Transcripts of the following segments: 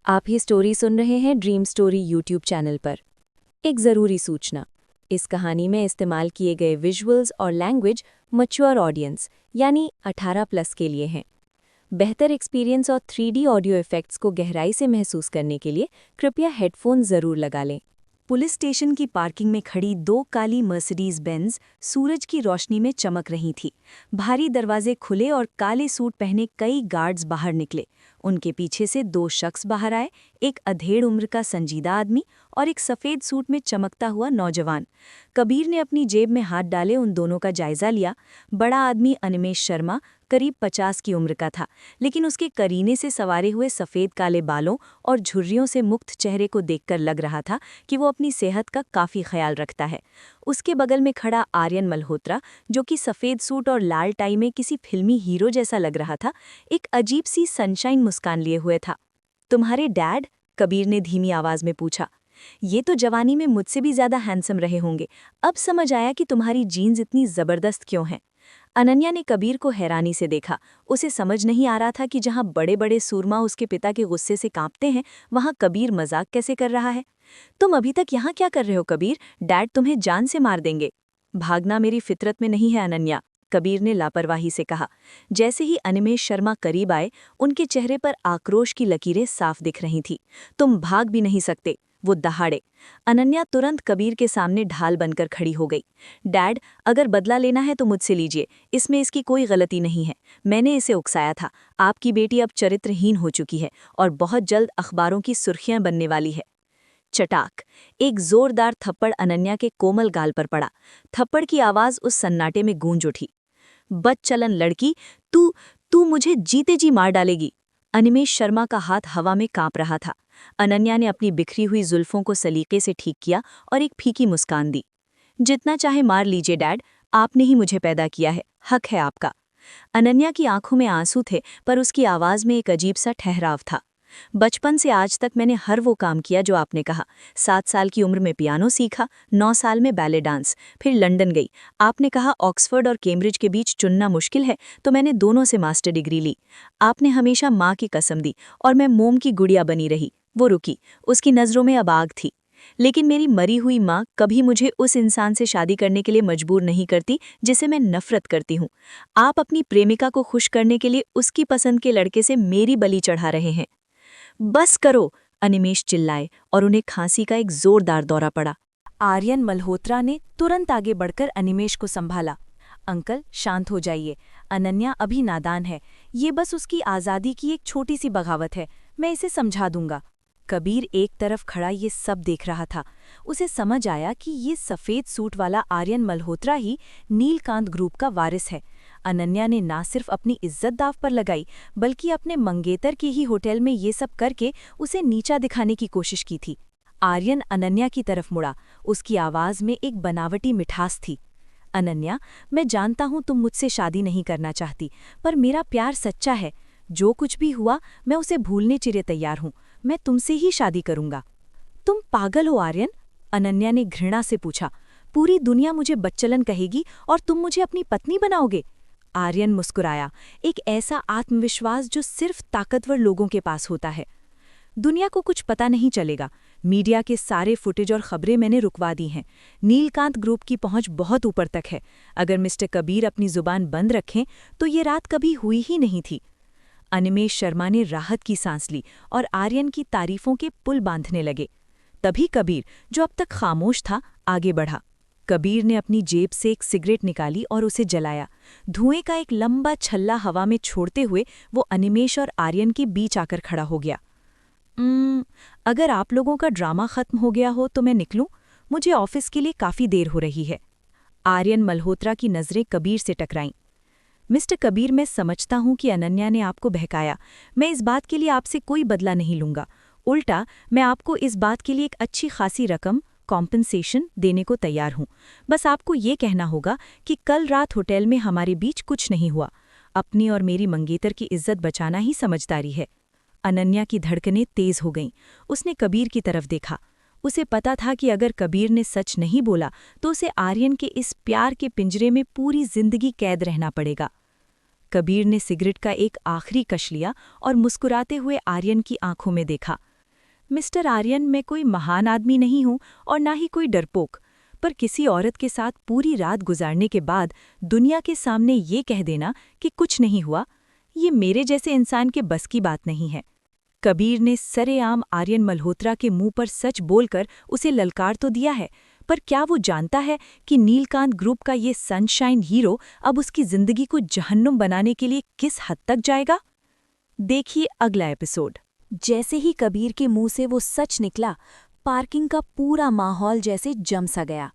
आप ये स्टोरी सुन रहे हैं ड्रीम स्टोरी यूट्यूब चैनल पर। एक ज़रूरी सूचना, इस कहानी में इस्तेमाल किए गए विजुअल्स और लैंग्वेज मैच्योर ऑडियंस यानी 18+ के लिए हैं। बेहतर एक्सपीरियंस और 3D ऑडियो इफ़ेक्ट्स को गहराई से महसूस करने के लिए कृपया हेडफोन ज़रूर लगा लें। पुलिस स्टेशन की पार्किंग में खड़ी 2 काली मर्सिडीज बेंज सूरज की रोशनी में चमक रही थी। भारी दरवाजे खुले और काले सूट पहने कई गार्ड्स बाहर निकले। उनके पीछे से 2 शख्स बाहर आए, एक अधेड़ उम्र का संजीदा आदमी और एक सफ़ेद सूट में चमकता हुआ नौजवान। कबीर ने अपनी जेब में हाथ डाले उन दोनों का जायजा लिया। बड़ा आदमी अनिमेश शर्मा करीब 50 की उम्र का था, लेकिन उसके करीने से सवारे हुए सफ़ेद काले बालों और झुर्रियों से मुक्त चेहरे को देखकर लग रहा था कि वो अपनी सेहत का काफ़ी ख्याल रखता है। उसके बगल में खड़ा आर्यन मल्होत्रा, जो कि सफ़ेद सूट और लाल टाई में किसी फिल्मी हीरो जैसा लग रहा था, एक अजीब सी सनशाइन मुस्कान लिए हुए था। तुम्हारे डैड? कबीर ने धीमी आवाज़ में पूछा। ये तो जवानी में मुझसे भी ज़्यादा हैंडसम रहे होंगे। अब समझ आया कि तुम्हारी जीन्स इतनी ज़बरदस्त क्यों हैं। अनन्या ने कबीर को हैरानी से देखा। उसे समझ नहीं आ रहा था कि जहाँ बड़े बड़े सूरमा उसके पिता के गुस्से से कांपते हैं, वहाँ कबीर मजाक कैसे कर रहा है। तुम अभी तक यहाँ क्या कर रहे हो कबीर? डैड तुम्हें जान से मार देंगे। भागना मेरी फितरत में नहीं है अनन्या, कबीर ने लापरवाही से कहा। जैसे ही अनिमेश शर्मा करीब आए, उनके चेहरे पर आक्रोश की लकीरें साफ दिख रही थीं। तुम भाग भी नहीं सकते, वो दहाड़े। अनन्या तुरंत कबीर के सामने ढाल बनकर खड़ी हो गई। डैड, अगर बदला लेना है तो मुझसे लीजिए, इसमें इसकी कोई गलती नहीं है। मैंने इसे उकसाया था। आपकी बेटी अब चरित्रहीन हो चुकी है और बहुत जल्द अखबारों की सुर्खियां बनने वाली है। चटाक, एक जोरदार थप्पड़ अनन्या के कोमल गाल पर पड़ा। थप्पड़ की आवाज उस सन्नाटे में गूंज उठी। बदचलन लड़की, तू तू मुझे जीते जी मार डालेगी। अनिमेश शर्मा का हाथ हवा में कांप रहा था। अनन्या ने अपनी बिखरी हुई जुल्फों को सलीके से ठीक किया और एक फीकी मुस्कान दी। जितना चाहे मार लीजिए डैड, आपने ही मुझे पैदा किया है, हक है आपका। अनन्या की आंखों में आंसू थे, पर उसकी आवाज में एक अजीब सा ठहराव था। बचपन से आज तक मैंने हर वो काम किया जो आपने कहा। 7 साल की उम्र में पियानो सीखा, 9 साल में बैले डांस, फिर लंदन गई। आपने कहा ऑक्सफोर्ड और कैम्ब्रिज के बीच चुनना मुश्किल है, तो मैंने दोनों से मास्टर डिग्री ली। आपने हमेशा माँ की कसम दी और मैं मोम की गुड़िया बनी रही। वो रुकी, उसकी नज़रों में अब आग थी। लेकिन मेरी मरी हुई माँ कभी मुझे उस इंसान से शादी करने के लिए मजबूर नहीं करती जिसे मैं नफरत करती हूँ। आप अपनी प्रेमिका को खुश करने के लिए उसकी पसंद के लड़के से मेरी बलि चढ़ा रहे हैं। बस करो, अनिमेश चिल्लाए और उन्हें खांसी का एक जोरदार दौरा पड़ा। आर्यन मल्होत्रा ने तुरंत आगे बढ़कर अनिमेश को संभाला। अंकल, शांत हो जाइए। अनन्या अभी नादान है। ये बस उसकी आज़ादी की एक छोटी सी बगावत है। मैं इसे समझा दूंगा। कबीर एक तरफ खड़ा ये सब देख रहा था। उसे समझ आया कि ये सफ़ेद सूट वाला आर्यन मल्होत्रा ही नीलकांत ग्रुप का वारिस है। अनन्या ने ना सिर्फ अपनी इज्जत दाव पर लगाई, बल्कि अपने मंगेतर के ही होटल में ये सब करके उसे नीचा दिखाने की कोशिश की थी। आर्यन अनन्या की तरफ मुड़ा। उसकी आवाज़ में एक बनावटी मिठास थी। अनन्या, मैं जानता हूँ तुम मुझसे शादी नहीं करना चाहती, पर मेरा प्यार सच्चा है। जो कुछ भी हुआ, मैं उसे भूलने चिरे तैयार हूँ। मैं तुमसे ही शादी करूंगा। तुम पागल हो आर्यन? अनन्या ने घृणा से पूछा। पूरी दुनिया मुझे बच्चलन कहेगी और तुम मुझे अपनी पत्नी बनाओगे? आर्यन मुस्कुराया, एक ऐसा आत्मविश्वास जो सिर्फ ताकतवर लोगों के पास होता है। दुनिया को कुछ पता नहीं चलेगा। मीडिया के सारे फुटेज और खबरें मैंने रुकवा दी हैं। नीलकांत ग्रुप की पहुंच बहुत ऊपर तक है। अगर मिस्टर कबीर अपनी जुबान बंद रखें तो ये रात कभी हुई ही नहीं थी। अनिमेश शर्मा ने राहत की सांस ली और आर्यन की तारीफों के पुल बांधने लगे। तभी कबीर, जो अब तक खामोश था, आगे बढ़ा। कबीर ने अपनी जेब से एक सिगरेट निकाली और उसे जलाया। धुएं का एक लंबा छल्ला हवा में छोड़ते हुए वो अनिमेश और आर्यन के बीच आकर खड़ा हो गया। अगर आप लोगों का ड्रामा खत्म हो गया हो तो मैं निकलूं? मुझे ऑफिस के लिए काफ़ी देर हो रही है। आर्यन मल्होत्रा की नज़रें कबीर से टकराईं। मिस्टर कबीर, मैं समझता हूं कि अनन्या ने आपको बहकाया। मैं इस बात के लिए आपसे कोई बदला नहीं लूंगा। उल्टा मैं आपको इस बात के लिए एक अच्छी खासी रकम कॉम्पनसेशन देने को तैयार हूं। बस आपको ये कहना होगा कि कल रात होटल में हमारे बीच कुछ नहीं हुआ। अपनी और मेरी मंगेतर की इज्जत बचाना ही समझदारी है। अनन्या की धड़कनें तेज हो गईं। उसने कबीर की तरफ देखा। उसे पता था कि अगर कबीर ने सच नहीं बोला तो उसे आर्यन के इस प्यार के पिंजरे में पूरी जिंदगी कैद रहना पड़ेगा। कबीर ने सिगरेट का एक आखिरी कश लिया और मुस्कुराते हुए आर्यन की आंखों में देखा। मिस्टर आर्यन, मैं कोई महान आदमी नहीं हूँ और ना ही कोई डरपोक, पर किसी औरत के साथ पूरी रात गुजारने के बाद दुनिया के सामने ये कह देना कि कुछ नहीं हुआ, ये मेरे जैसे इंसान के बस की बात नहीं है। कबीर ने सरेआम आर्यन मल्होत्रा के मुंह पर सच बोलकर उसे ललकार तो दिया है, पर क्या वो जानता है कि नीलकांत ग्रुप का ये सनशाइन हीरो अब उसकी जिंदगी को जहन्नुम बनाने के लिए किस हद तक जाएगा? देखिए अगला एपिसोड। जैसे ही कबीर के मुंह से वो सच निकला, पार्किंग का पूरा माहौल जैसे जम सा गया।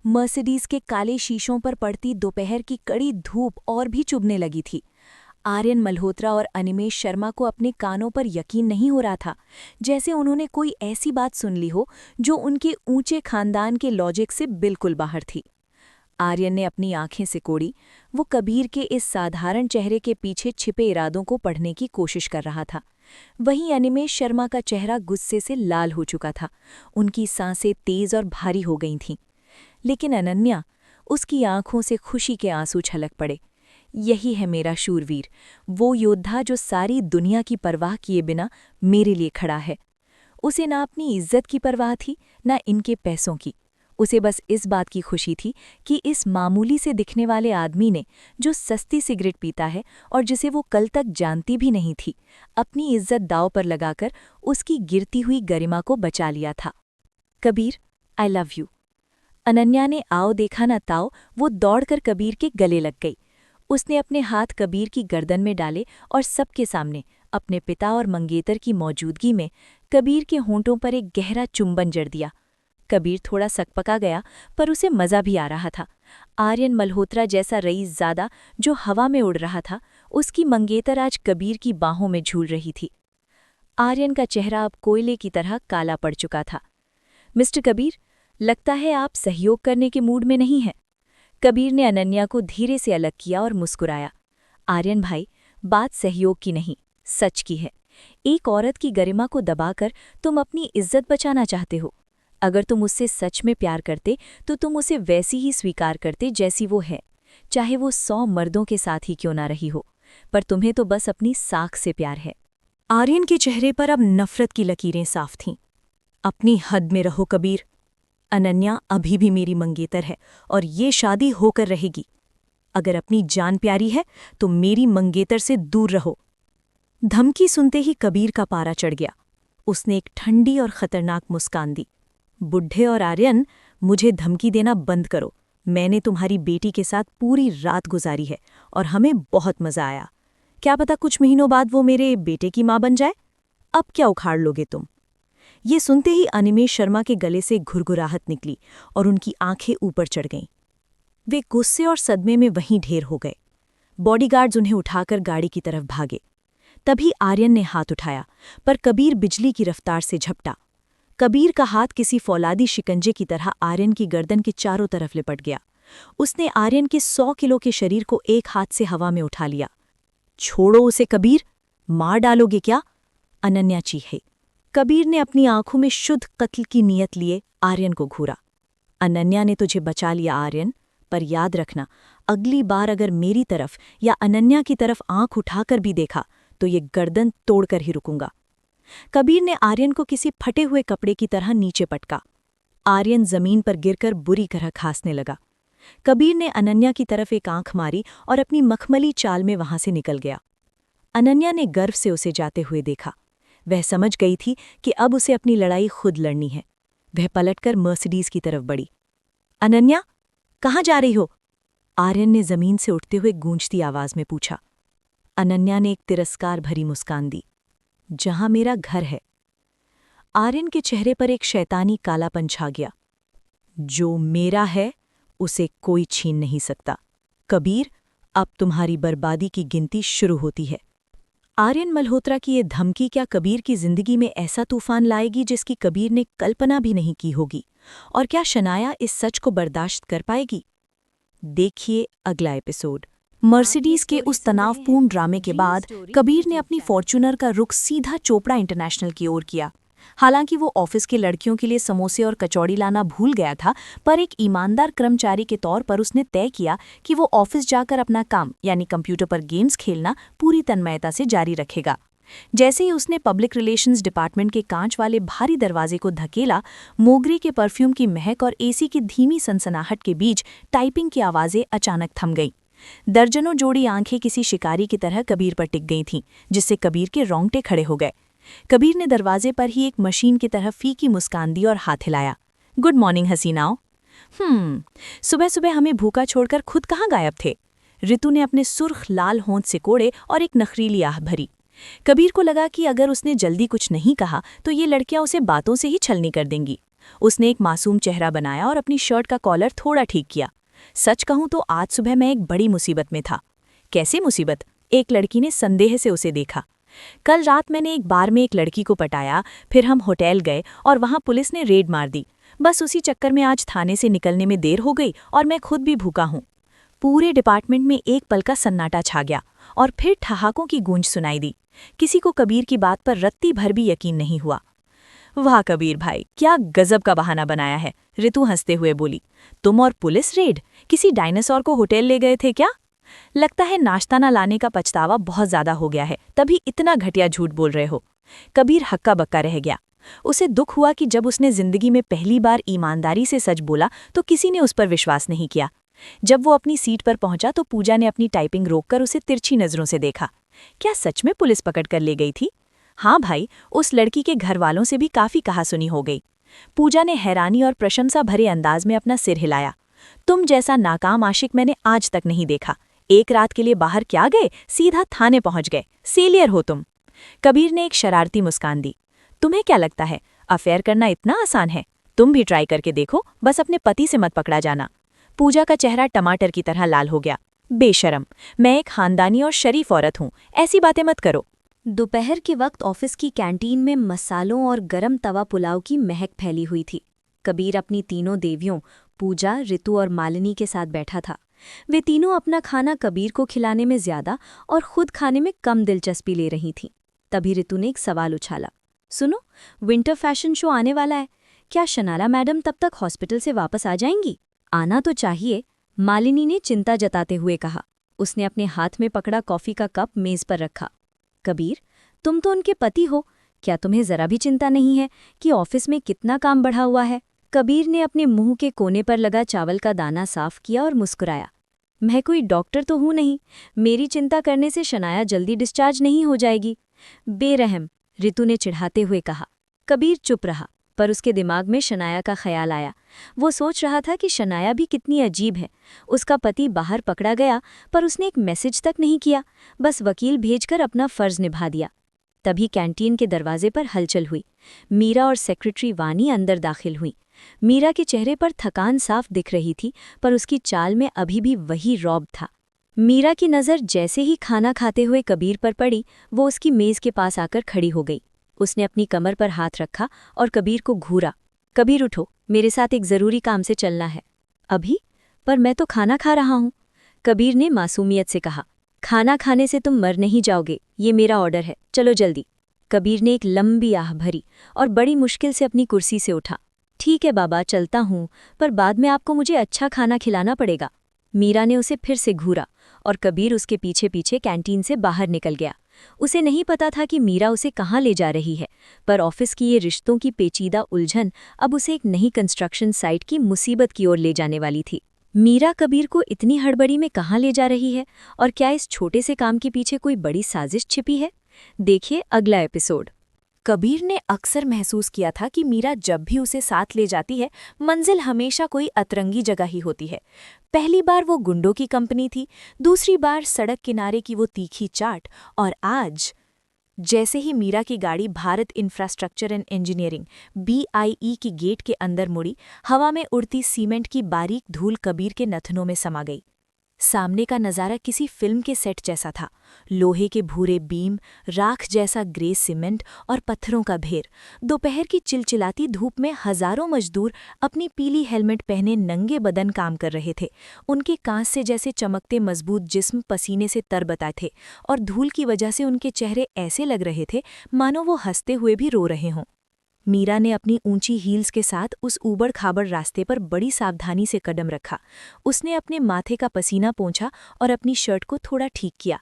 मर्सिडीज के काले शीशों पर पड़ती दोपहर की कड़ी धूप और भी चुभने लगी थी। आर्यन मल्होत्रा और अनिमेष शर्मा को अपने कानों पर यकीन नहीं हो रहा था, जैसे उन्होंने कोई ऐसी बात सुन ली हो जो उनके ऊंचे खानदान के लॉजिक से बिल्कुल बाहर थी। आर्यन ने अपनी आंखें सिकोड़ी। वो कबीर के इस साधारण चेहरे के पीछे छिपे इरादों को पढ़ने की कोशिश कर रहा था। वहीं अनिमेष शर्मा का चेहरा गुस्से से लाल हो चुका था। उनकी सांसें तेज और भारी हो गई थीं। लेकिन अनन्या, उसकी आंखों से खुशी के आंसू छलक पड़े। यही है मेरा शूरवीर, वो योद्धा जो सारी दुनिया की परवाह किए बिना मेरे लिए खड़ा है। उसे ना अपनी इज्जत की परवाह थी, ना इनके पैसों की। उसे बस इस बात की खुशी थी कि इस मामूली से दिखने वाले आदमी ने, जो सस्ती सिगरेट पीता है और जिसे वो कल तक जानती भी नहीं थी, अपनी इज्जत दांव पर लगाकर उसकी गिरती हुई गरिमा को बचा लिया था। Kabir, I love you. Ananya ने आओ देखा न ताओ वो दौड़कर कबीर के गले लग गई। उसने अपने हाथ कबीर की गर्दन में डाले और सबके सामने, अपने पिता और मंगेतर की मौजूदगी में, कबीर के होंठों पर एक गहरा चुंबन जड़ दिया। कबीर थोड़ा सकपका गया, पर उसे मजा भी आ रहा था। आर्यन मल्होत्रा जैसा रईसज़ादा जो हवा में उड़ रहा था, उसकी मंगेतर आज कबीर की बाहों में झूल रही थी। आर्यन का चेहरा अब कोयले की तरह काला पड़ चुका था। मिस्टर कबीर, लगता है आप सहयोग करने के मूड में नहीं हैं। कबीर ने अनन्या को धीरे से अलग किया और मुस्कुराया। आर्यन भाई, बात सहयोग की नहीं, सच की है। एक औरत की गरिमा को दबाकर तुम अपनी इज्जत बचाना चाहते हो। अगर तुम उससे सच में प्यार करते तो तुम उसे वैसी ही स्वीकार करते जैसी वो है, चाहे वो 100 मर्दों के साथ ही क्यों ना रही हो। पर तुम्हें तो बस अपनी साख से प्यार है। आर्यन के चेहरे पर अब नफरत की लकीरें साफ थीं। अपनी हद में रहो कबीर। अनन्या अभी भी मेरी मंगेतर है और ये शादी होकर रहेगी। अगर अपनी जान प्यारी है तो मेरी मंगेतर से दूर रहो। धमकी सुनते ही कबीर का पारा चढ़ गया। उसने एक ठंडी और खतरनाक मुस्कान दी। बुढ़े और आर्यन, मुझे धमकी देना बंद करो। मैंने तुम्हारी बेटी के साथ पूरी रात गुजारी है और हमें बहुत मजा आया। क्या पता कुछ महीनों बाद वो मेरे बेटे की मां बन जाए। अब क्या उखाड़ लोगे तुम? ये सुनते ही अनिमेष शर्मा के गले से घुरघुराहट निकली और उनकी आंखें ऊपर चढ़ गईं। वे गुस्से और सदमे में वहीं ढेर हो गए। बॉडीगार्ड्स उन्हें उठाकर गाड़ी की तरफ भागे। तभी आर्यन ने हाथ उठाया, पर कबीर बिजली की रफ्तार से झपटा। कबीर का हाथ किसी फौलादी शिकंजे की तरह आर्यन की गर्दन के चारों तरफ लिपट गया। उसने आर्यन के 100 किलो के शरीर को एक हाथ से हवा में उठा लिया। छोड़ो उसे कबीर, मार डालोगे क्या? अनन्या चीखे। कबीर ने अपनी आंखों में शुद्ध कत्ल की नीयत लिए आर्यन को घूरा। अनन्या ने तुझे बचा लिया आर्यन, पर याद रखना, अगली बार अगर मेरी तरफ या अनन्या की तरफ आंख उठाकर भी देखा तो ये गर्दन तोड़कर ही रुकूंगा। कबीर ने आर्यन को किसी फटे हुए कपड़े की तरह नीचे पटका। आर्यन जमीन पर गिरकर बुरी तरह खांसने लगा। कबीर ने अनन्या की तरफ एक आंख मारी और अपनी मखमली चाल में वहां से निकल गया। अनन्या ने गर्व से उसे जाते हुए देखा। वह समझ गई थी कि अब उसे अपनी लड़ाई खुद लड़नी है। वह पलटकर मर्सिडीज की तरफ बढ़ी। अनन्या, कहाँ जा रही हो? आर्यन ने जमीन से उठते हुए गूंजती आवाज में पूछा। अनन्या ने एक तिरस्कार भरी मुस्कान दी। जहां मेरा घर है। आर्यन के चेहरे पर एक शैतानी कालापन छा गया। जो मेरा है उसे कोई छीन नहीं सकता। कबीर, अब तुम्हारी बर्बादी की गिनती शुरू होती है। आर्यन मल्होत्रा की ये धमकी क्या कबीर की जिंदगी में ऐसा तूफान लाएगी जिसकी कबीर ने कल्पना भी नहीं की होगी? और क्या शनाया इस सच को बर्दाश्त कर पाएगी? देखिए अगला एपिसोड। मर्सिडीज के उस तनावपूर्ण ड्रामे के बाद कबीर ने अपनी फॉर्च्यूनर का रुख सीधा चोपड़ा इंटरनेशनल की ओर किया। हालांकि वो ऑफिस के लड़कियों के लिए समोसे और कचौड़ी लाना भूल गया था, पर एक ईमानदार कर्मचारी के तौर पर उसने तय किया कि वो ऑफिस जाकर अपना काम यानी कंप्यूटर पर गेम्स खेलना पूरी तन्मयता से जारी रखेगा। जैसे ही उसने पब्लिक रिलेशंस डिपार्टमेंट के कांच वाले भारी दरवाजे को धकेला, मोगरे के परफ्यूम की महक और एसी की धीमी सनसनाहट के बीच टाइपिंग की आवाज़ें अचानक थम गईं। दर्जनों जोड़ी आंखें किसी शिकारी की तरह कबीर पर टिक गई थीं, जिससे कबीर के रोंगटे खड़े हो गए। कबीर ने दरवाजे पर ही एक मशीन की तरह फीकी मुस्कान दी और हाथ हिलाया। गुड मॉर्निंग हसीनाओ। सुबह सुबह हमें भूखा छोड़कर खुद कहाँ गायब थे? रितु ने अपने सुर्ख लाल होंठ सिकोड़े और एक नखरीली आह भरी। कबीर को लगा कि अगर उसने जल्दी कुछ नहीं कहा तो ये लड़कियां उसे बातों से ही छलनी कर देंगी। उसने एक मासूम चेहरा बनाया और अपनी शर्ट का कॉलर थोड़ा ठीक किया। सच कहूं तो आज सुबह मैं एक बड़ी मुसीबत में था। कैसी मुसीबत? एक लड़की ने संदेह से उसे देखा। कल रात मैंने एक बार में एक लड़की को पटाया, फिर हम होटल गए और वहां पुलिस ने रेड मार दी। बस उसी चक्कर में आज थाने से निकलने में देर हो गई और मैं खुद भी भूखा हूं। पूरे डिपार्टमेंट में एक पल का सन्नाटा छा गया और फिर ठहाकों की गूंज सुनाई दी। किसी को कबीर की बात पर रत्ती भर भी यकीन नहीं हुआ। वाह कबीर भाई, क्या गजब का बहाना बनाया है, रितु हंसते हुए बोली। तुम और पुलिस रेड? किसी डायनासोर को होटल ले गए थे क्या? लगता है नाश्ता न लाने का पछतावा बहुत ज्यादा हो गया है, तभी इतना घटिया झूठ बोल रहे हो। कबीर हक्का बक्का रह गया। उसे दुख हुआ कि जब उसने जिंदगी में पहली बार ईमानदारी से सच बोला तो किसी ने उस पर विश्वास नहीं किया। जब वो अपनी सीट पर पहुंचा तो पूजा ने अपनी टाइपिंग रोककर उसे तिरछी नजरों से देखा। क्या सच में पुलिस पकड़ कर ले गई थी? हाँ भाई, उस लड़की के घर वालों से भी काफी कहासुनी हो गई। पूजा ने हैरानी और प्रशंसा भरे अंदाज में अपना सिर हिलाया। तुम जैसा नाकाम आशिक मैंने आज तक नहीं देखा। एक रात के लिए बाहर क्या गए, सीधा थाने पहुंच गए। सेलियर हो तुम। कबीर ने एक शरारती मुस्कान दी। तुम्हें क्या लगता है अफेयर करना इतना आसान है? तुम भी ट्राई करके देखो, बस अपने पति से मत पकड़ा जाना। पूजा का चेहरा टमाटर की तरह लाल हो गया। बेशरम, मैं एक खानदानी और शरीफ औरत हूँ, ऐसी बातें मत करो। दोपहर के वक्त ऑफिस की कैंटीन में मसालों और गरम तवा पुलाव की महक फैली हुई थी। कबीर अपनी तीनों देवियों पूजा, रितु और मालिनी के साथ बैठा था। वे तीनों अपना खाना कबीर को खिलाने में ज्यादा और खुद खाने में कम दिलचस्पी ले रही थीं। तभी रितु ने एक सवाल उछाला। सुनो, विंटर फैशन शो आने वाला है। क्या शनाला मैडम तब तक हॉस्पिटल से वापस आ जाएंगी? आना तो चाहिए, मालिनी ने चिंता जताते हुए कहा। उसने अपने हाथ में पकड़ा कॉफी का कप मेज पर रखा। कबीर, तुम तो उनके पति हो, क्या तुम्हें जरा भी चिंता नहीं है कि ऑफिस में कितना काम बढ़ा हुआ है? कबीर ने अपने मुंह के कोने पर लगा चावल का दाना साफ किया और मुस्कुराया। मैं कोई डॉक्टर तो हूं नहीं, मेरी चिंता करने से शनाया जल्दी डिस्चार्ज नहीं हो जाएगी। बेरहम, रितु ने चिढ़ाते हुए कहा। कबीर चुप रहा, पर उसके दिमाग में शनाया का ख्याल आया। वो सोच रहा था कि शनाया भी कितनी अजीब है। उसका पति बाहर पकड़ा गया, पर उसने एक मैसेज तक नहीं किया, बस वकील भेजकर अपना फर्ज निभा दिया। तभी कैंटीन के दरवाजे पर हलचल हुई। मीरा और सेक्रेटरी वानी अंदर दाखिल हुई। मीरा के चेहरे पर थकान साफ दिख रही थी, पर उसकी चाल में अभी भी वही रौब था। मीरा की नज़र जैसे ही खाना खाते हुए कबीर पर पड़ी, वो उसकी मेज़ के पास आकर खड़ी हो गई। उसने अपनी कमर पर हाथ रखा और कबीर को घूरा। कबीर उठो, मेरे साथ एक ज़रूरी काम से चलना है। अभी? पर मैं तो खाना खा रहा हूँ, कबीर ने मासूमियत से कहा। खाना खाने से तुम मर नहीं जाओगे, ये मेरा ऑर्डर है, चलो जल्दी। कबीर ने एक लंबी आह भरी और बड़ी मुश्किल से अपनी कुर्सी से उठा। ठीक है बाबा, चलता हूँ, पर बाद में आपको मुझे अच्छा खाना खिलाना पड़ेगा। मीरा ने उसे फिर से घूरा और कबीर उसके पीछे पीछे कैंटीन से बाहर निकल गया। उसे नहीं पता था कि मीरा उसे कहाँ ले जा रही है, पर ऑफिस की ये रिश्तों की पेचीदा उलझन अब उसे एक नई कंस्ट्रक्शन साइट की मुसीबत की ओर ले जाने वाली थी। मीरा कबीर को इतनी हड़बड़ी में कहाँ ले जा रही है और क्या इस छोटे से काम के पीछे कोई बड़ी साजिश छिपी है? देखिए अगला एपिसोड। कबीर ने अक्सर महसूस किया था कि मीरा जब भी उसे साथ ले जाती है, मंजिल हमेशा कोई अतरंगी जगह ही होती है। पहली बार वो गुंडों की कंपनी थी, दूसरी बार सड़क किनारे की वो तीखी चाट, और आज जैसे ही मीरा की गाड़ी Bharat infrastructure and engineering BIE की गेट के अंदर मुड़ी, हवा में उड़ती सीमेंट की बारीक धूल कबीर के नथनों में समा गई। सामने का नज़ारा किसी फिल्म के सेट जैसा था। लोहे के भूरे बीम, राख जैसा ग्रे सीमेंट और पत्थरों का ढेर। दोपहर की चिलचिलाती धूप में हजारों मजदूर अपनी पीली हेलमेट पहने नंगे बदन काम कर रहे थे। उनके कांच से जैसे चमकते मजबूत जिस्म पसीने से तरबताए थे और धूल की वजह से उनके चेहरे ऐसे लग रहे थे मानो वो हंसते हुए भी रो रहे हों। मीरा ने अपनी ऊंची हील्स के साथ उस ऊबड़-खाबड़ रास्ते पर बड़ी सावधानी से कदम रखा। उसने अपने माथे का पसीना पोंछा और अपनी शर्ट को थोड़ा ठीक किया।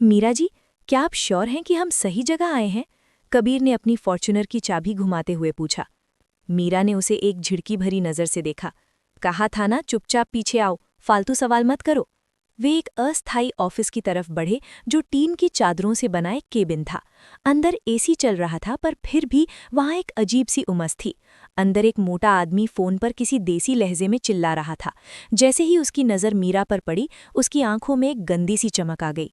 मीरा जी, क्या आप श्योर हैं कि हम सही जगह आए हैं? कबीर ने अपनी फॉर्च्यूनर की चाबी घुमाते हुए पूछा। मीरा ने उसे एक झिड़की भरी नज़र से देखा। कहा था ना, चुपचाप पीछे आओ, फालतू सवाल मत करो। वे एक अस्थायी ऑफिस की तरफ बढ़े जो टीन की चादरों से बना एक केबिन था। अंदर एसी चल रहा था, पर फिर भी वहाँ एक अजीब सी उमस थी। अंदर एक मोटा आदमी फ़ोन पर किसी देसी लहजे में चिल्ला रहा था। जैसे ही उसकी नज़र मीरा पर पड़ी, उसकी आंखों में एक गंदी सी चमक आ गई।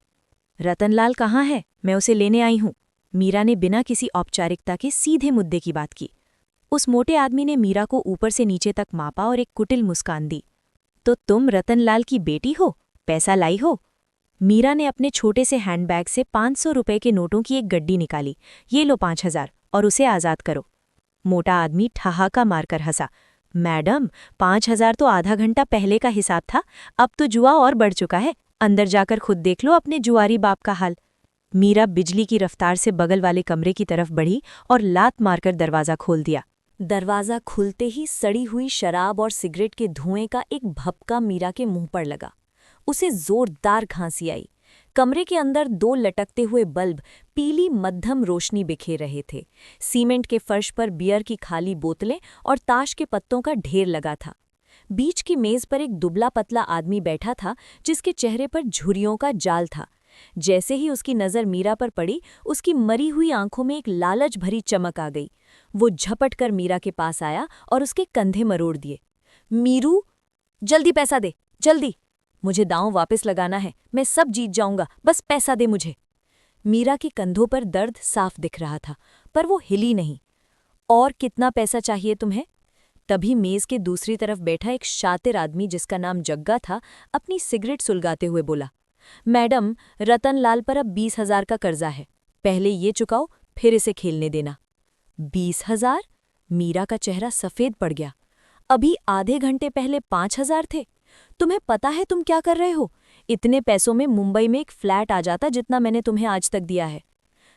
रतनलाल कहाँ है? मैं उसे लेने आई हूँ। मीरा ने बिना किसी औपचारिकता के सीधे मुद्दे की बात की। उस मोटे आदमी ने मीरा को ऊपर से नीचे तक मापा और एक कुटिल मुस्कान दी। तो तुम रतनलाल की बेटी हो? पैसा लाई हो? मीरा ने अपने छोटे से हैंडबैग से 500 रुपए के नोटों की एक गड्डी निकाली। ये लो 5000 और उसे आज़ाद करो। मोटा आदमी ठहाका मारकर हंसा। मैडम, 5000 तो आधा घंटा पहले का हिसाब था, अब तो जुआ और बढ़ चुका है। अंदर जाकर खुद देख लो अपने जुआरी बाप का हाल। मीरा बिजली की रफ्तार से बगल वाले कमरे की तरफ बढ़ी और लात मारकर दरवाज़ा खोल दिया। दरवाज़ा खुलते ही सड़ी हुई शराब और सिगरेट के धुएं का एक भपका मीरा के मुंह पर लगा। उसे जोरदार खांसी आई। कमरे के अंदर 2 लटकते हुए बल्ब पीली मध्यम रोशनी बिखेर रहे थे। सीमेंट के फर्श पर बियर की खाली बोतलें और ताश के पत्तों का ढेर लगा था। बीच की मेज पर एक दुबला पतला आदमी बैठा था, जिसके चेहरे पर झुर्रियों का जाल था। जैसे ही उसकी नज़र मीरा पर पड़ी, उसकी मरी हुई आंखों में एक लालच भरी चमक आ गई। वो झपट कर मीरा के पास आया और उसके कंधे मरोड़ दिए। मीरू, जल्दी पैसा दे, जल्दी। मुझे दांव वापस लगाना है, मैं सब जीत जाऊंगा, बस पैसा दे मुझे। मीरा के कंधों पर दर्द साफ दिख रहा था, पर वो हिली नहीं। और कितना पैसा चाहिए तुम्हें? तभी मेज के दूसरी तरफ बैठा एक शातिर आदमी जिसका नाम जग्गा था, अपनी सिगरेट सुलगाते हुए बोला, मैडम, रतनलाल पर अब 20,000 का कर्जा है। पहले ये चुकाओ, फिर इसे खेलने देना। 20,000? मीरा का चेहरा सफ़ेद पड़ गया। अभी आधे घंटे पहले 5,000 थे। तुम्हें पता है तुम क्या कर रहे हो? इतने पैसों में मुंबई में एक फ्लैट आ जाता जितना मैंने तुम्हें आज तक दिया है।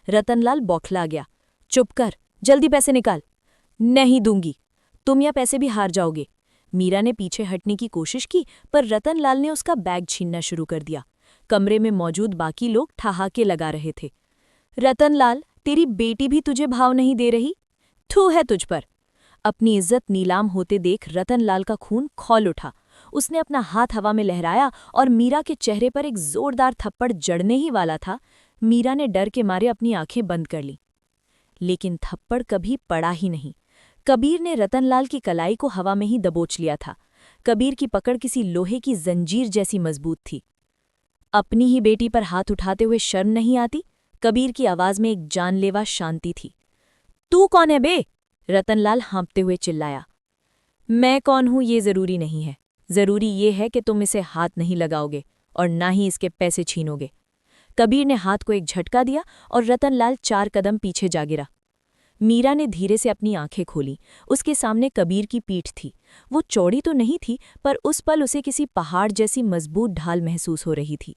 रतनलाल बौखला गया। चुप कर, जल्दी पैसे निकाल। नहीं दूंगी, तुम या पैसे भी हार जाओगे। मीरा ने पीछे हटने की कोशिश की, पर रतनलाल ने उसका बैग छीनना शुरू कर दिया। कमरे में मौजूद बाकी लोग ठहाके लगा रहे थे। रतनलाल, तेरी बेटी भी तुझे भाव नहीं दे रही? थू है तुझ पर। अपनी इज्जत नीलाम होते देख रतनलाल का खून खौल उठा। उसने अपना हाथ हवा में लहराया और मीरा के चेहरे पर एक जोरदार थप्पड़ जड़ने ही वाला था। मीरा ने डर के मारे अपनी आंखें बंद कर लीं। लेकिन थप्पड़ कभी पड़ा ही नहीं। कबीर ने रतनलाल की कलाई को हवा में ही दबोच लिया था। कबीर की पकड़ किसी लोहे की जंजीर जैसी मजबूत थी। अपनी ही बेटी पर हाथ उठाते हुए शर्म नहीं आती? कबीर की आवाज में एक जानलेवा शांति थी। तू कौन है बे? रतनलाल हाँपते हुए चिल्लाया। मैं कौन हूं ये जरूरी नहीं है, जरूरी ये है कि तुम इसे हाथ नहीं लगाओगे और ना ही इसके पैसे छीनोगे। कबीर ने हाथ को एक झटका दिया और रतनलाल 4 कदम पीछे जा गिरा। मीरा ने धीरे से अपनी आंखें खोली। उसके सामने कबीर की पीठ थी। वो चौड़ी तो नहीं थी, पर उस पल उसे किसी पहाड़ जैसी मजबूत ढाल महसूस हो रही थी।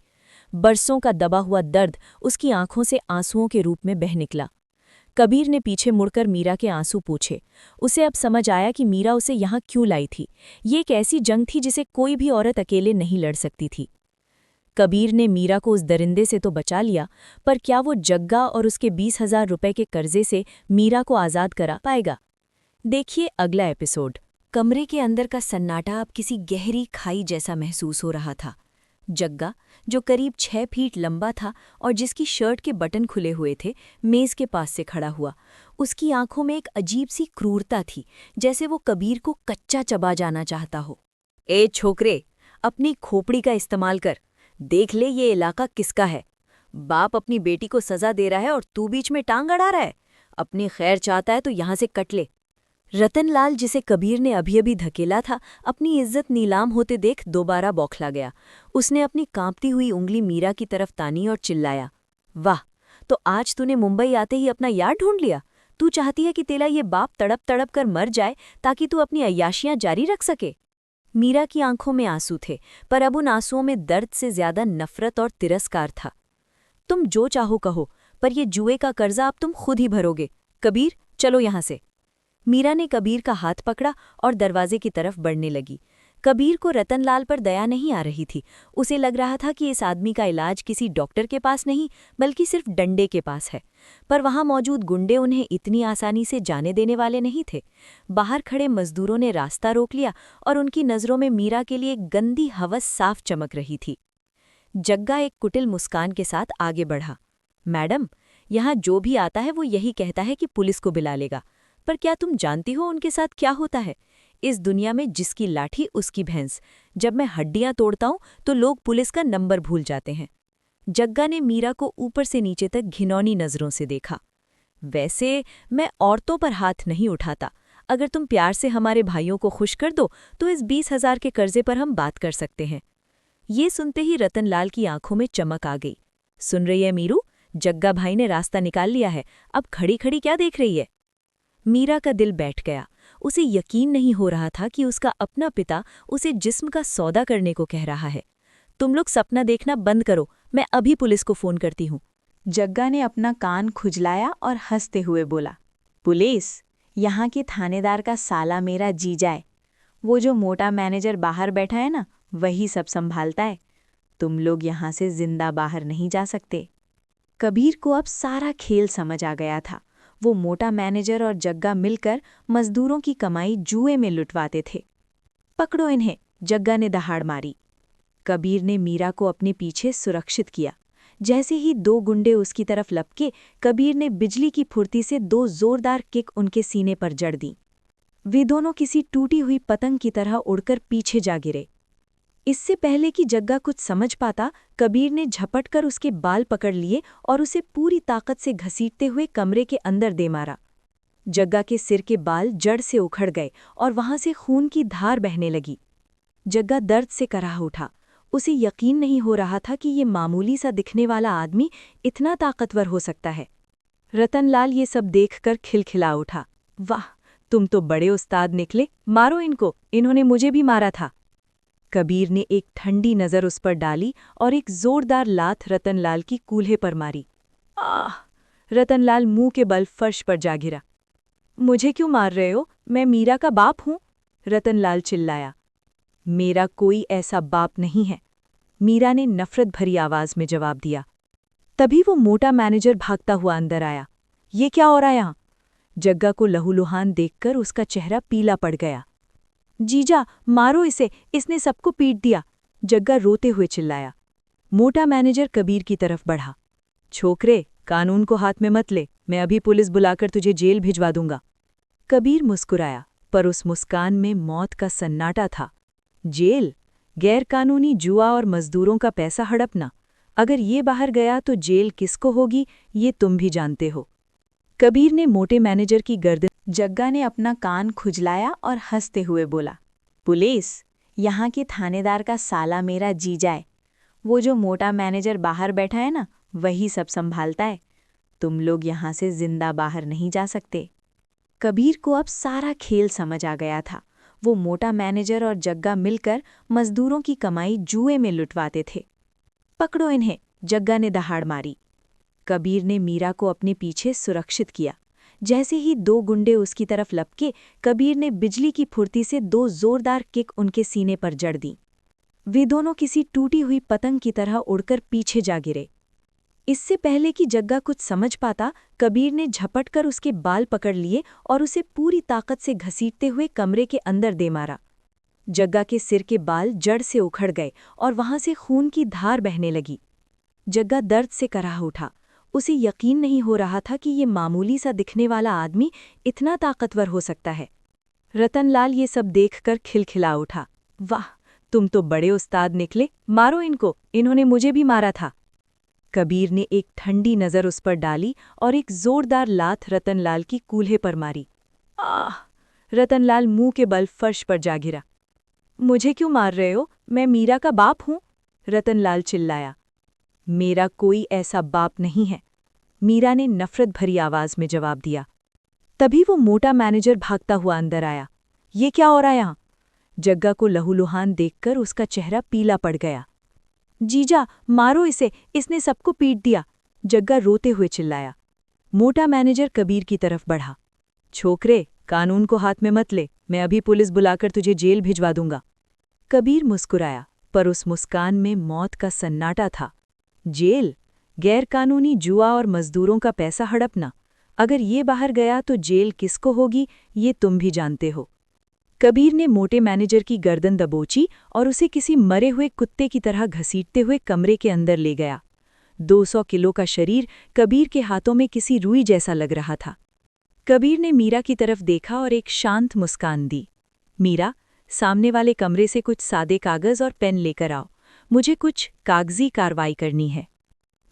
बरसों का दबा हुआ दर्द उसकी आंखों से आंसुओं के रूप में बह निकला। कबीर ने पीछे मुड़कर मीरा के आंसू पूछे। उसे अब समझ आया कि मीरा उसे यहाँ क्यों लाई थी। ये एक ऐसी जंग थी जिसे कोई भी औरत अकेले नहीं लड़ सकती थी। कबीर ने मीरा को उस दरिंदे से तो बचा लिया, पर क्या वो जग्गा और उसके 20,000 रुपए के कर्जे से मीरा को आज़ाद करा पाएगा? देखिए अगला एपिसोड। कमरे के अंदर का सन्नाटा अब किसी गहरी खाई जैसा महसूस हो रहा था। जग्गा, जो करीब 6 फीट लंबा था और जिसकी शर्ट के बटन खुले हुए थे, मेज के पास से खड़ा हुआ। उसकी आंखों में एक अजीब सी क्रूरता थी, जैसे वो कबीर को कच्चा चबा जाना चाहता हो। ए छोकरे, अपनी खोपड़ी का इस्तेमाल कर। देख ले ये इलाका किसका है। बाप अपनी बेटी को सजा दे रहा है और तू बीच में टांग अड़ा रहा है। अपनी खैर चाहता है तो यहाँ से कट ले। रतनलाल, जिसे कबीर ने अभी अभी धकेला था, अपनी इज्जत नीलाम होते देख दोबारा बौखला गया। उसने अपनी कांपती हुई उंगली मीरा की तरफ तानी और चिल्लाया, वाह, तो आज तूने मुंबई आते ही अपना यार ढूंढ लिया। तू चाहती है कि तेरा ये बाप तड़प तड़प कर मर जाए ताकि तू अपनी अय्याशियां जारी रख सके। मीरा की आंखों में आंसू थे, पर अब उन आंसुओं में दर्द से ज्यादा नफरत और तिरस्कार था। तुम जो चाहो कहो, पर ये जुए का कर्जा अब तुम खुद ही भरोगे। कबीर, चलो यहाँ से। मीरा ने कबीर का हाथ पकड़ा और दरवाजे की तरफ बढ़ने लगी। कबीर को रतनलाल पर दया नहीं आ रही थी। उसे लग रहा था कि इस आदमी का इलाज किसी डॉक्टर के पास नहीं बल्कि सिर्फ डंडे के पास है। पर वहां मौजूद गुंडे उन्हें इतनी आसानी से जाने देने वाले नहीं थे। बाहर खड़े मजदूरों ने रास्ता रोक लिया और उनकी नज़रों में मीरा के लिए गंदी हवस साफ चमक रही थी। जग्गा एक कुटिल मुस्कान के साथ आगे बढ़ा। मैडम, यहाँ जो भी आता है वो यही कहता है कि पुलिस को बुला लेगा, पर क्या तुम जानती हो उनके साथ क्या होता है? इस दुनिया में जिसकी लाठी उसकी भैंस। जब मैं हड्डियां तोड़ता हूं तो लोग पुलिस का नंबर भूल जाते हैं। जग्गा ने मीरा को ऊपर से नीचे तक घिनौनी नजरों से देखा। वैसे मैं औरतों पर हाथ नहीं उठाता। अगर तुम प्यार से हमारे भाइयों को खुश कर दो तो इस 20,000 के कर्जे पर हम बात कर सकते हैं। ये सुनते ही रतनलाल की आंखों में चमक आ गई। सुन रही है मीरू? जग्गा भाई ने रास्ता निकाल लिया है, अब खड़ी खड़ी क्या देख रही है? मीरा का दिल बैठ गया। उसे यकीन नहीं हो रहा था कि उसका अपना पिता उसे जिस्म का सौदा करने को कह रहा है। तुम लोग सपना देखना बंद करो, मैं अभी पुलिस को फोन करती हूँ। जग्गा ने अपना कान खुजलाया और हंसते हुए बोला, पुलिस? यहाँ के थानेदार का साला मेरा जीजा है। वो जो मोटा मैनेजर बाहर बैठा है ना, वही सब संभालता है। तुम लोग यहाँ से जिंदा बाहर नहीं जा सकते। कबीर को अब सारा खेल समझ आ गया था। वो मोटा मैनेजर और जग्गा मिलकर मजदूरों की कमाई जुए में लुटवाते थे। पकड़ो इन्हें, जग्गा ने दहाड़ मारी। कबीर ने मीरा को अपने पीछे सुरक्षित किया। जैसे ही 2 गुंडे उसकी तरफ लपके, कबीर ने बिजली की फुर्ती से 2 जोरदार किक उनके सीने पर जड़ दी। वे दोनों किसी टूटी हुई पतंग की तरह उड़कर पीछे जा गिरे। इससे पहले कि जग्गा कुछ समझ पाता, कबीर ने झपटकर उसके बाल पकड़ लिए और उसे पूरी ताकत से घसीटते हुए कमरे के अंदर दे मारा। जग्गा के सिर के बाल जड़ से उखड़ गए और वहां से खून की धार बहने लगी। जग्गा दर्द से कराह उठा। उसे यकीन नहीं हो रहा था कि ये मामूली सा दिखने वाला आदमी इतना ताकतवर हो सकता है। रतनलाल ये सब देखकर खिलखिला उठा। वाह, तुम तो बड़े उस्ताद निकले, मारो इनको, इन्होंने मुझे भी मारा था। कबीर ने एक ठंडी नज़र उस पर डाली और एक जोरदार लात रतनलाल की कूल्हे पर मारी। आह! रतनलाल मुंह के बल फर्श पर जा गिरा। मुझे क्यों मार रहे हो? मैं मीरा का बाप हूं, रतनलाल चिल्लाया। मेरा कोई ऐसा बाप नहीं है, मीरा ने नफरत भरी आवाज में जवाब दिया। तभी वो मोटा मैनेजर भागता हुआ अंदर आया। ये क्या हो रहा है यहाँ? जग्गा को लहूलुहान देखकर उसका चेहरा पीला पड़ गया। जीजा, मारो इसे, इसने सबको पीट दिया, जग्गा रोते हुए चिल्लाया। मोटा मैनेजर कबीर की तरफ बढ़ा। छोकरे, कानून को हाथ में मत ले, मैं अभी पुलिस बुलाकर तुझे जेल भिजवा दूंगा। कबीर मुस्कुराया, पर उस मुस्कान में मौत का सन्नाटा था। जेल? गैरकानूनी जुआ और मजदूरों का पैसा हड़पना? अगर ये बाहर गया तो जेल किसको होगी, ये तुम भी जानते हो। कबीर ने मोटे मैनेजर की गर्दन। जग्गा ने अपना कान खुजलाया और हंसते हुए बोला, पुलिस? यहाँ के थानेदार का साला मेरा जीजा है। वो जो मोटा मैनेजर बाहर बैठा है ना, वही सब संभालता है। तुम लोग यहाँ से जिंदा बाहर नहीं जा सकते। कबीर को अब सारा खेल समझ आ गया था। वो मोटा मैनेजर और जग्गा मिलकर मजदूरों की कमाई जुए में लुटवाते थे। पकड़ो इन्हें, जग्गा ने दहाड़ मारी। कबीर ने मीरा को अपने पीछे सुरक्षित किया। जैसे ही 2 गुंडे उसकी तरफ लपके, कबीर ने बिजली की फुर्ती से 2 जोरदार किक उनके सीने पर जड़ दी। वे दोनों किसी टूटी हुई पतंग की तरह उड़कर पीछे जा गिरे। इससे पहले कि जग्गा कुछ समझ पाता, कबीर ने झपटकर उसके बाल पकड़ लिए और उसे पूरी ताकत से घसीटते हुए कमरे के अंदर दे मारा। जग्गा के सिर के बाल जड़ से उखड़ गए और वहां से खून की धार बहने लगी। जग्गा दर्द से कराह उठा। उसे यकीन नहीं हो रहा था कि ये मामूली सा दिखने वाला आदमी इतना ताकतवर हो सकता है। रतनलाल ये सब देखकर खिलखिला उठा। वाह, तुम तो बड़े उस्ताद निकले, मारो इनको, इन्होंने मुझे भी मारा था। कबीर ने एक ठंडी नज़र उस पर डाली और एक जोरदार लात रतनलाल की कूल्हे पर मारी। आह! रतनलाल मुंह के बल फर्श पर जा गिरा। मुझे क्यों मार रहे हो? मैं मीरा का बाप हूं, रतनलाल चिल्लाया। मेरा कोई ऐसा बाप नहीं है, मीरा ने नफरत भरी आवाज में जवाब दिया। तभी वो मोटा मैनेजर भागता हुआ अंदर आया। ये क्या हो रहा है यहाँ? जग्गा को लहूलुहान देखकर उसका चेहरा पीला पड़ गया। जीजा, मारो इसे, इसने सबको पीट दिया, जग्गा रोते हुए चिल्लाया। मोटा मैनेजर कबीर की तरफ बढ़ा। छोकरे, कानून को हाथ में मत ले, मैं अभी पुलिस बुलाकर तुझे जेल भिजवा दूंगा। कबीर मुस्कुराया, पर उस मुस्कान में मौत का सन्नाटा था। जेल, गैरकानूनी जुआ और मजदूरों का पैसा हड़पना। अगर ये बाहर गया तो जेल किसको होगी, ये तुम भी जानते हो। कबीर ने मोटे मैनेजर की गर्दन दबोची और उसे किसी मरे हुए कुत्ते की तरह घसीटते हुए कमरे के अंदर ले गया। 200 किलो का शरीर कबीर के हाथों में किसी रुई जैसा लग रहा था। कबीर ने मीरा की तरफ देखा और एक शांत मुस्कान दी। मीरा, सामने वाले कमरे से कुछ सादे कागज और पेन लेकर आओ, मुझे कुछ कागजी कार्रवाई करनी है।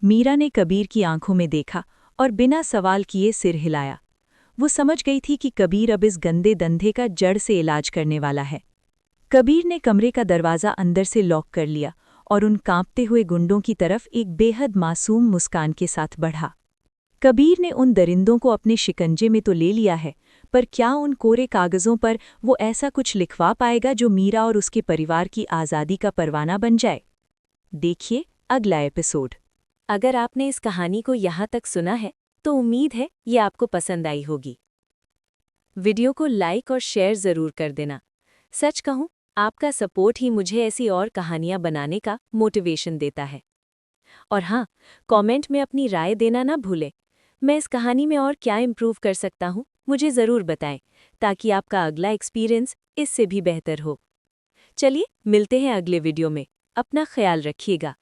मीरा ने कबीर की आंखों में देखा और बिना सवाल किए सिर हिलाया। वो समझ गई थी कि कबीर अब इस गंदे धंधे का जड़ से इलाज करने वाला है। कबीर ने कमरे का दरवाज़ा अंदर से लॉक कर लिया और उन कांपते हुए गुंडों की तरफ एक बेहद मासूम मुस्कान के साथ बढ़ा। कबीर ने उन दरिंदों को अपने शिकंजे में तो ले लिया है, पर क्या उन कोरे कागज़ों पर वो ऐसा कुछ लिखवा पाएगा जो मीरा और उसके परिवार की आज़ादी का परवाना बन जाए? देखिए अगला एपिसोड। अगर आपने इस कहानी को यहाँ तक सुना है तो उम्मीद है ये आपको पसंद आई होगी। वीडियो को लाइक और शेयर ज़रूर कर देना। सच कहूँ, आपका सपोर्ट ही मुझे ऐसी और कहानियाँ बनाने का मोटिवेशन देता है। और हाँ, कमेंट में अपनी राय देना ना भूलें। मैं इस कहानी में और क्या इम्प्रूव कर सकता हूँ, मुझे ज़रूर बताएं, ताकि आपका अगला एक्सपीरियंस इससे भी बेहतर हो। चलिए, मिलते हैं अगले वीडियो में। अपना ख्याल रखिएगा।